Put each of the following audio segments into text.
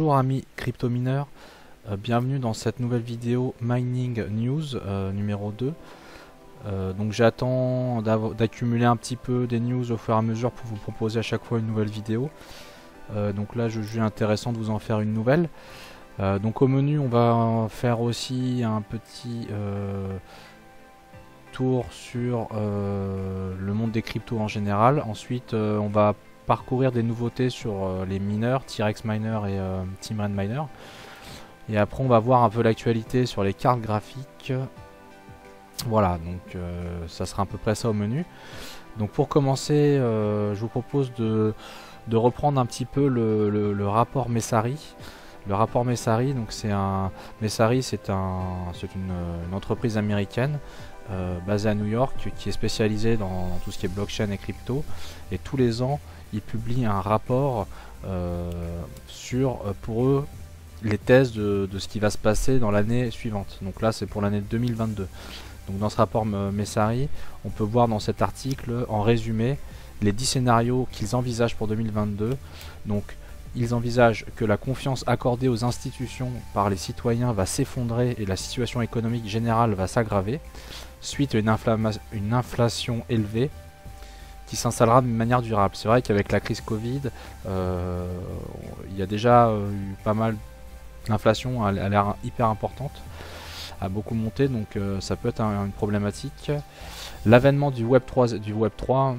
Bonjour amis crypto-mineurs, bienvenue dans cette nouvelle vidéo Mining News numéro 2. Donc j'attends d'accumuler un petit peu des news au fur et à mesure pour vous proposer à chaque fois une nouvelle vidéo. Donc là je juge intéressant de vous en faire une nouvelle. Donc au menu on va faire aussi un petit tour sur le monde des cryptos en général. Ensuite on va parcourir des nouveautés sur les mineurs, T-Rex Miner et Team Red Miner. Et après on va voir un peu l'actualité sur les cartes graphiques. Voilà, donc ça sera à peu près ça au menu. Donc pour commencer, je vous propose de reprendre un petit peu le rapport Messari. Le rapport Messari, donc Messari, c'est une entreprise américaine basée à New York qui est spécialisée dans tout ce qui est blockchain et crypto. Et tous les ans, ils publient un rapport sur, pour eux, les thèses de ce qui va se passer dans l'année suivante. Donc là, c'est pour l'année 2022. Donc dans ce rapport Messari, on peut voir dans cet article, en résumé, les 10 scénarios qu'ils envisagent pour 2022. Donc ils envisagent que la confiance accordée aux institutions par les citoyens va s'effondrer et la situation économique générale va s'aggraver, suite à une inflation élevée qui s'installera de manière durable. C'est vrai qu'avec la crise Covid, il y a déjà eu pas mal. L'inflation a l'air hyper importante, a beaucoup monté, donc ça peut être une problématique. L'avènement du Web 3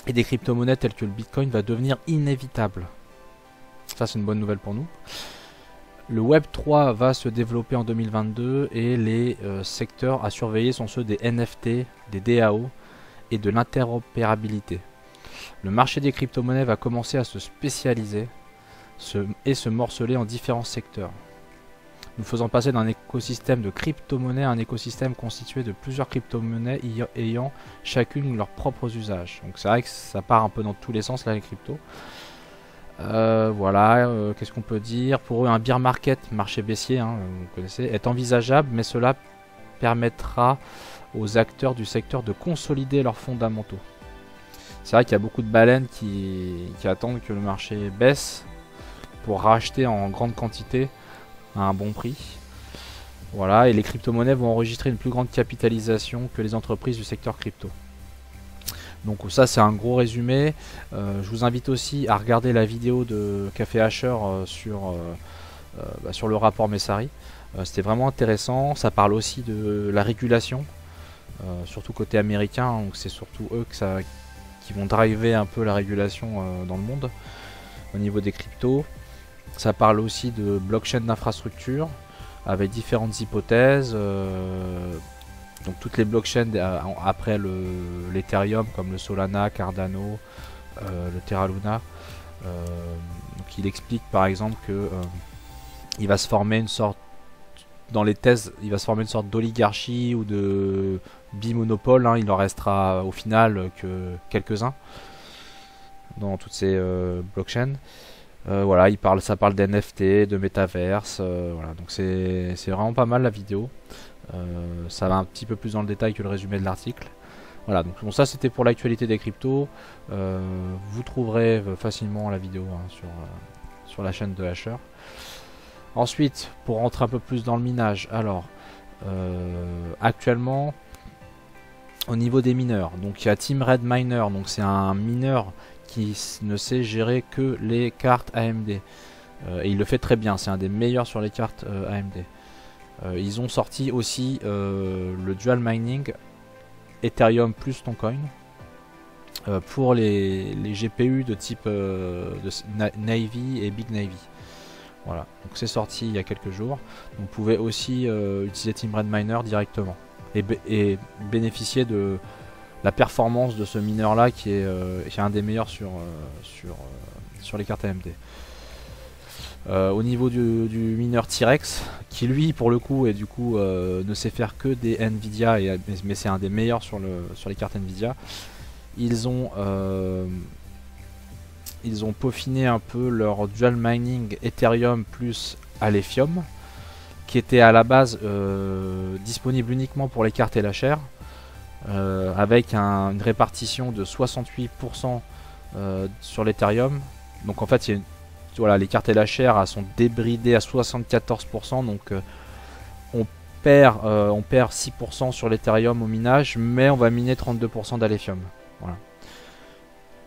et des crypto-monnaies telles que le Bitcoin va devenir inévitable. Ça, c'est une bonne nouvelle pour nous. Le Web 3 va se développer en 2022 et les secteurs à surveiller sont ceux des NFT, des DAO et de l'interopérabilité. Le marché des crypto-monnaies va commencer à se spécialiser et se morceler en différents secteurs, nous faisant passer d'un écosystème de crypto-monnaies à un écosystème constitué de plusieurs crypto-monnaies ayant chacune leurs propres usages. Donc c'est vrai que ça part un peu dans tous les sens là, les cryptos. Voilà, qu'est-ce qu'on peut dire? Pour eux, un bear market, marché baissier, hein, vous connaissez, est envisageable, mais cela permettra aux acteurs du secteur de consolider leurs fondamentaux. C'est vrai qu'il y a beaucoup de baleines qui attendent que le marché baisse pour racheter en grande quantité à un bon prix. Voilà, et les crypto-monnaies vont enregistrer une plus grande capitalisation que les entreprises du secteur crypto. Donc ça c'est un gros résumé. Je vous invite aussi à regarder la vidéo qu'a fait Asher sur le rapport Messari. C'était vraiment intéressant. Ça parle aussi de la régulation, surtout côté américain. Donc c'est surtout eux qui vont driver un peu la régulation dans le monde au niveau des cryptos. Ça parle aussi de blockchain d'infrastructure avec différentes hypothèses. Donc toutes les blockchains après l'Ethereum comme le Solana, Cardano, le Terra Luna. Donc il explique par exemple que il va se former une sorte, dans les thèses, il va se former une sorte d'oligarchie ou de bimonopole. Hein, il en restera au final que quelques-uns dans toutes ces blockchains. Voilà, ça parle d'NFT, de métaverse, voilà, donc c'est vraiment pas mal la vidéo. Ça va un petit peu plus dans le détail que le résumé de l'article. Voilà, donc bon, ça c'était pour l'actualité des cryptos. Vous trouverez facilement la vidéo hein, sur la chaîne de Asher. Ensuite, pour rentrer un peu plus dans le minage, alors actuellement au niveau des mineurs, donc il y a Team Red Miner, donc c'est un mineur qui ne sait gérer que les cartes AMD. Et il le fait très bien, c'est un des meilleurs sur les cartes AMD. Ils ont sorti aussi le Dual Mining Ethereum plus Toncoin pour les GPU de type Navy et Big Navy. Voilà, donc c'est sorti il y a quelques jours. Vous pouvez aussi utiliser Team Red Miner directement et bénéficier de la performance de ce mineur là qui est un des meilleurs sur les cartes AMD. Au niveau du mineur T-Rex, qui lui pour le coup et du coup ne sait faire que des Nvidia, mais c'est un des meilleurs sur les cartes Nvidia. Ils ont peaufiné un peu leur dual mining Ethereum plus Alephium, qui était à la base disponible uniquement pour les cartes LHR. Avec une répartition de 68% sur l'Ethereum. Donc en fait il y a voilà, les cartes LHR elles sont débridées à 74%, donc on perd 6% sur l'Ethereum au minage, mais on va miner 32% d'Alephium. Voilà.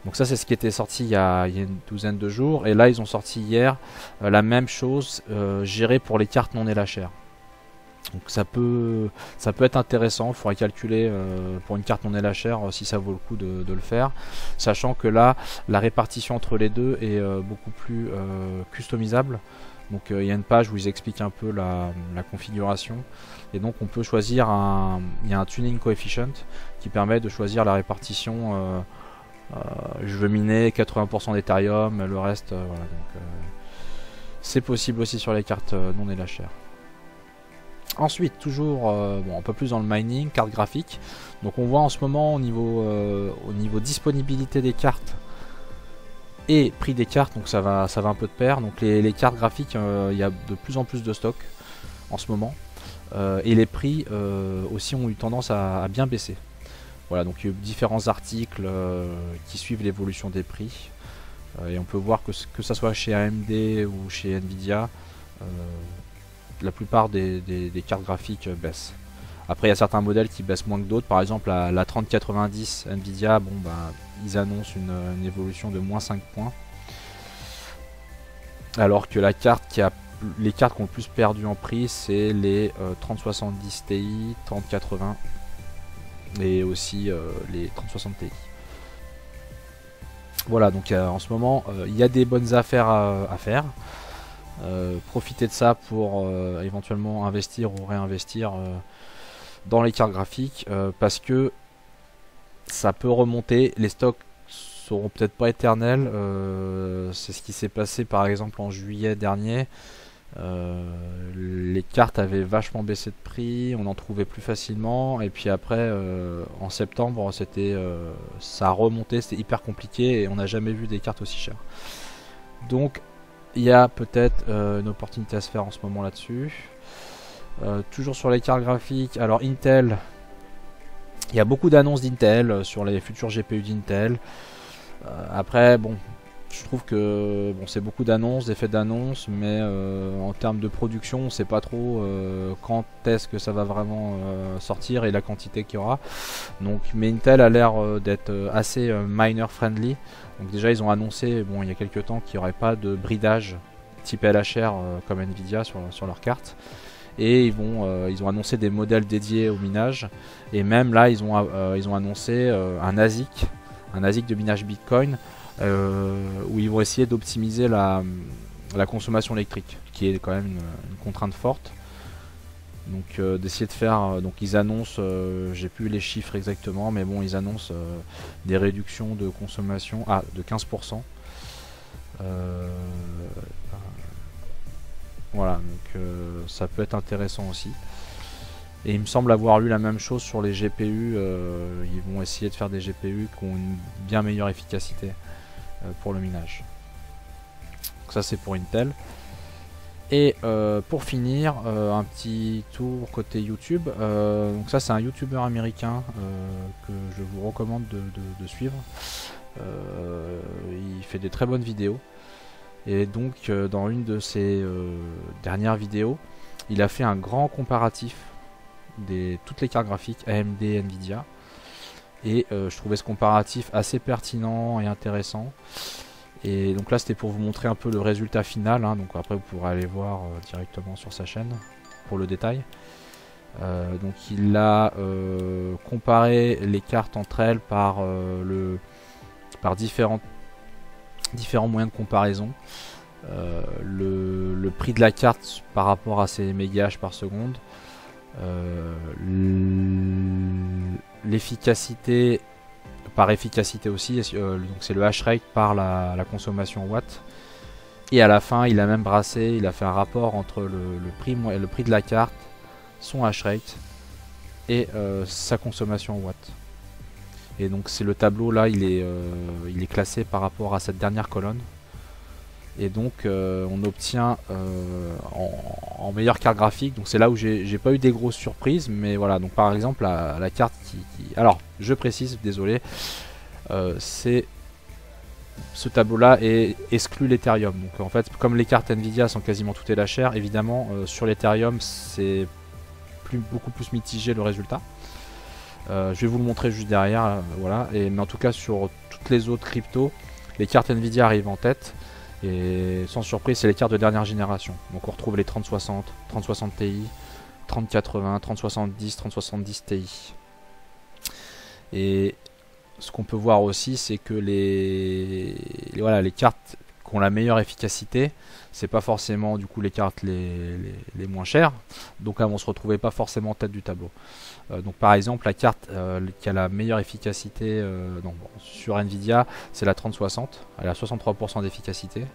Donc ça c'est ce qui était sorti il y a une douzaine de jours, et là ils ont sorti hier la même chose gérée pour les cartes non LHR. Donc ça peut être intéressant, il faudrait calculer pour une carte non LHR si ça vaut le coup de le faire, sachant que là la répartition entre les deux est beaucoup plus customisable. Donc il y a une page où ils expliquent un peu la configuration, et donc on peut choisir il y a un tuning coefficient qui permet de choisir la répartition. Je veux miner 80% d'Ethereum, le reste voilà, donc c'est possible aussi sur les cartes non LHR. Ensuite, toujours un peu plus dans le mining, carte graphique. Donc on voit en ce moment au niveau disponibilité des cartes et prix des cartes, donc ça va un peu de pair. Donc les cartes graphiques, il y a de plus en plus de stock en ce moment. Et les prix aussi ont eu tendance à bien baisser. Voilà, donc il y a eu différents articles qui suivent l'évolution des prix. Et on peut voir que ça soit chez AMD ou chez Nvidia, la plupart des cartes graphiques baissent. Après il y a certains modèles qui baissent moins que d'autres, par exemple la 3090 Nvidia, bon bah ils annoncent une évolution de moins 5 points. Alors que les cartes qui ont le plus perdu en prix, c'est les 3070 Ti, 3080 et aussi les 3060 Ti. Voilà, donc en ce moment il y a des bonnes affaires à faire. Profiter de ça pour éventuellement investir ou réinvestir dans les cartes graphiques, parce que ça peut remonter, les stocks seront peut-être pas éternels, c'est ce qui s'est passé par exemple en juillet dernier. Les cartes avaient vachement baissé de prix, on en trouvait plus facilement, et puis après en septembre ça a remonté, c'était hyper compliqué et on n'a jamais vu des cartes aussi chères. Donc il y a peut-être une opportunité à se faire en ce moment là-dessus. Toujours sur les cartes graphiques, alors Intel, il y a beaucoup d'annonces d'Intel sur les futurs GPU d'Intel. Après, bon, je trouve que bon, c'est beaucoup d'annonces, d'effets d'annonces, mais en termes de production, on ne sait pas trop quand est-ce que ça va vraiment sortir et la quantité qu'il y aura. Donc, mais Intel a l'air d'être assez miner friendly. Donc déjà ils ont annoncé il y a quelques temps qu'il n'y aurait pas de bridage type LHR comme Nvidia sur leurs cartes. Et ils ont annoncé des modèles dédiés au minage. Et même là ils ont annoncé un ASIC de minage Bitcoin où ils vont essayer d'optimiser la consommation électrique, qui est quand même une contrainte forte. Donc d'essayer de faire, donc ils annoncent, j'ai plus les chiffres exactement, mais bon ils annoncent des réductions de consommation de 15%. Voilà, donc ça peut être intéressant aussi. Et il me semble avoir lu la même chose sur les GPU, ils vont essayer de faire des GPU qui ont une bien meilleure efficacité pour le minage. Donc ça c'est pour Intel. Et pour finir, un petit tour côté YouTube. Donc ça c'est un YouTuber américain que je vous recommande de suivre. Il fait des très bonnes vidéos. Et donc dans une de ses dernières vidéos, il a fait un grand comparatif de toutes les cartes graphiques AMD et Nvidia. Et je trouvais ce comparatif assez pertinent et intéressant. Et donc là c'était pour vous montrer un peu le résultat final, hein. Donc après vous pourrez aller voir directement sur sa chaîne pour le détail. Donc il a comparé les cartes entre elles par différents moyens de comparaison. Le prix de la carte par rapport à ses mégahash par seconde, l'efficacité par efficacité aussi, donc c'est le hash rate par la consommation en watts. Et à la fin il a même brassé, il a fait un rapport entre le prix de la carte, son hash rate et sa consommation en watts. Et donc c'est le tableau là, il est classé par rapport à cette dernière colonne. Et donc on obtient en meilleure carte graphique, donc c'est là où j'ai pas eu des grosses surprises, mais voilà, donc par exemple la carte alors je précise, désolé, c'est ce tableau-là exclut l'Ethereum. Donc en fait, comme les cartes Nvidia sont quasiment toutes LHR, évidemment, sur l'Ethereum, c'est beaucoup plus mitigé le résultat. Je vais vous le montrer juste derrière, voilà. Mais en tout cas, sur toutes les autres cryptos, les cartes Nvidia arrivent en tête. Et sans surprise, c'est les cartes de dernière génération. Donc on retrouve les 3060, 3060 Ti, 3080, 3070, 3070 Ti. Et ce qu'on peut voir aussi, c'est que voilà, les cartes qui ont la meilleure efficacité, c'est pas forcément du coup les cartes les moins chères. Donc elles vont se retrouver pas forcément en tête du tableau. Donc par exemple, la carte qui a la meilleure efficacité sur Nvidia, c'est la 3060. Elle a 63% d'efficacité.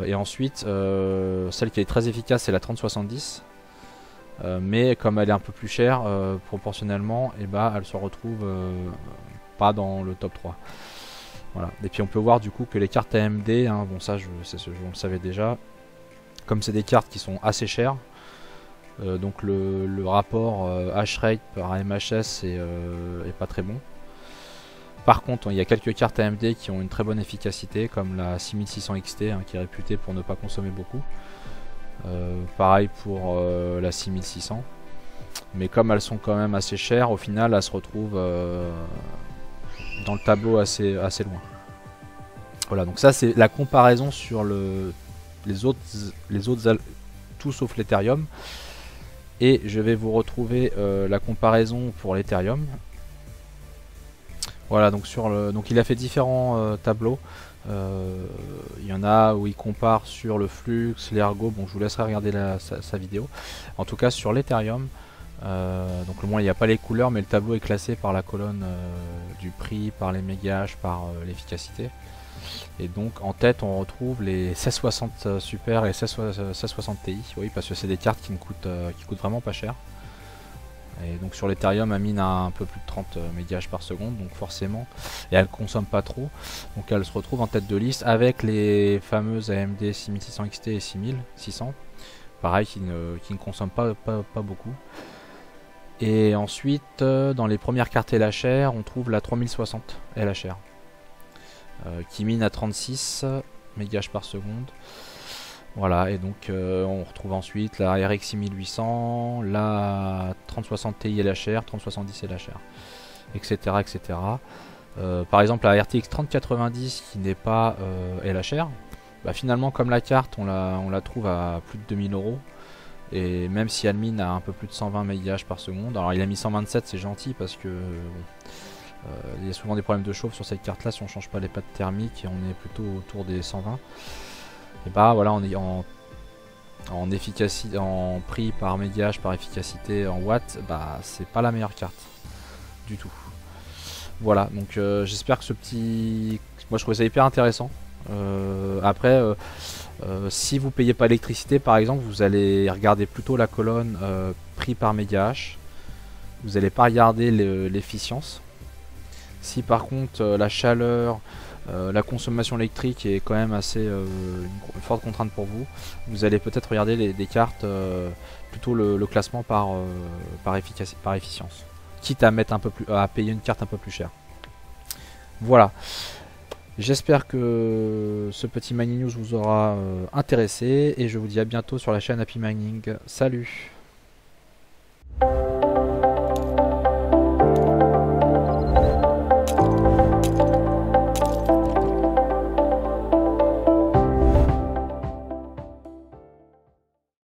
Et ensuite, celle qui est très efficace, c'est la 3070. Mais comme elle est un peu plus chère, proportionnellement, et elle se retrouve pas dans le top 3. Voilà. Et puis on peut voir du coup que les cartes AMD, hein, bon ça on le savait déjà, comme c'est des cartes qui sont assez chères, donc le rapport hash rate par MHS est pas très bon. Par contre, il y a quelques cartes AMD qui ont une très bonne efficacité, comme la 6600 XT, hein, qui est réputée pour ne pas consommer beaucoup. Pareil pour la 6600. Mais comme elles sont quand même assez chères, au final, elles se retrouvent dans le tableau assez loin. Voilà, donc ça c'est la comparaison sur les autres tout sauf l'Ethereum. Et je vais vous retrouver la comparaison pour l'Ethereum. Voilà, donc donc il a fait différents tableaux. Il y en a où il compare sur le flux, l'ergo. Bon, je vous laisserai regarder sa vidéo. En tout cas, sur l'Ethereum, donc le moins il n'y a pas les couleurs, mais le tableau est classé par la colonne du prix, par les mégahash, par l'efficacité. Et donc en tête, on retrouve les 1660 Super et 1660 Ti. Oui, parce que c'est des cartes qui coûtent vraiment pas cher. Et donc sur l'Ethereum, elle mine à un peu plus de 30 mégahash par seconde, donc forcément, et elle consomme pas trop, donc elle se retrouve en tête de liste avec les fameuses AMD 6600 XT et 6600, pareil, qui ne consomment pas beaucoup. Et ensuite, dans les premières cartes LHR, on trouve la 3060 LHR, qui mine à 36 mégahash par seconde. Voilà, et donc on retrouve ensuite la RX 6800, la 3060 Ti LHR, 3070 LHR, etc. etc. Par exemple la RTX 3090 qui n'est pas LHR, finalement comme la carte on la trouve à plus de 2000 €. Et même si elle mine à un peu plus de 120 mégahash par seconde, alors il a mis 127, c'est gentil parce que il y a souvent des problèmes de chauffe sur cette carte là si on change pas les pattes thermiques et on est plutôt autour des 120. Et voilà, on est en efficacité, en prix par mégahash, par efficacité en watts, c'est pas la meilleure carte du tout. Voilà, donc j'espère que moi je trouvais ça hyper intéressant. Après, si vous payez pas l'électricité par exemple, vous allez regarder plutôt la colonne prix par mégahash. Vous n'allez pas regarder l'efficience. Si par contre la chaleur, la consommation électrique est quand même assez une forte contrainte pour vous, vous allez peut-être regarder des cartes, plutôt le classement par efficience, quitte à mettre à payer une carte un peu plus chère. Voilà, j'espère que ce petit Mining News vous aura intéressé et je vous dis à bientôt sur la chaîne Happy Mining. Salut!